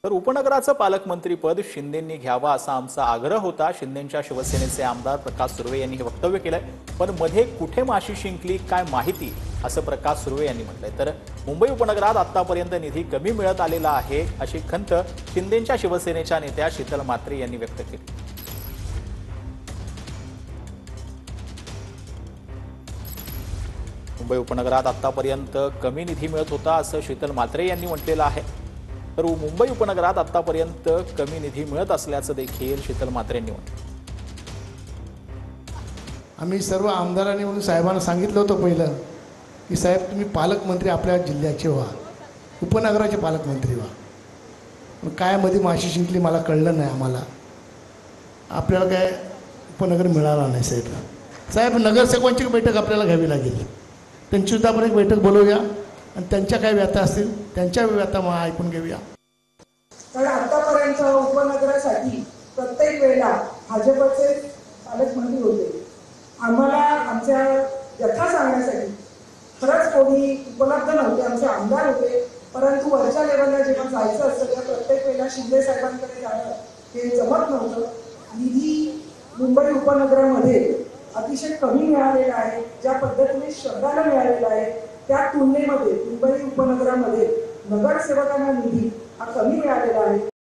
तर उपनगराचं पालकमंत्रीपद शिंदेंनी घ्यावा असा आमचा आग्रह होता। शिंदेंच्या शिवसेनेचे आमदार प्रकाश सुर्वे यांनी हे वक्तव्य केलंय। पण मध्ये कुठे माशी शिंकली काय माहिती असं प्रकाश सुर्वे यांनी म्हटलंय। तर मुंबई उपनगरात आतापर्यंत निधी कमी मिळत आलेला आहे अशी खंत शिंदेंच्या शिवसेनेच्या नेत्या शीतल म्हात्रे यांनी व्यक्त केली। मुंबई उपनगरात आतापर्यंत कमी निधी मिळत होता असं शीतल म्हात्रे यांनी म्हटलेलं आहे। तर मुंबई उपनगरात आतापर्यंत कमी निधी मिळत असल्याचं देखील शीतल म्हात्रे यांनी म्हटलं। आम्ही सर्व आमदारांनी म्हणून साहेबांना सांगितलं होतं पहिलं की साहेब तुम्ही पालकमंत्री आपल्या जिल्ह्याचे व्हा, उपनगराचे पालकमंत्री व्हा। पण काय मध्ये माशी शिंकली मला कळलं नाही। आम्हाला आपल्याला काय उपनगर मिळाला नाही साहेब नगरसेवकांची बैठक आपल्याला घ्यावी लागेल। त्यांची सुद्धा आपण एक बैठक बोलवूया आणि त्यांच्या काय व्यथा असतील त्यांच्या व्यथा मग ऐकून घेऊया। कारण आतापर्यंत उपनगरासाठी प्रत्येक वेळेला भाजपचे पालकमंत्री होते। आम्हाला आमच्या व्यथा सांगण्यासाठी खरंच कोणी उपलब्ध नव्हते। आमचे आमदार होते, परंतु वरच्या लेवलला जेव्हा जायचं असतं त्या प्रत्येक वेळेला शिंदे साहेबांकडे जाणं हे जमत नव्हतं। निधी मुंबई उपनगरामध्ये अतिशय कमी मिळालेला आहे। ज्या पद्धतीने शहराला मिळालेला आहे त्या तुलनेमध्ये मुंबई उपनगरामध्ये नगरसेवकांना निधी हा कमी मिळालेला आहे।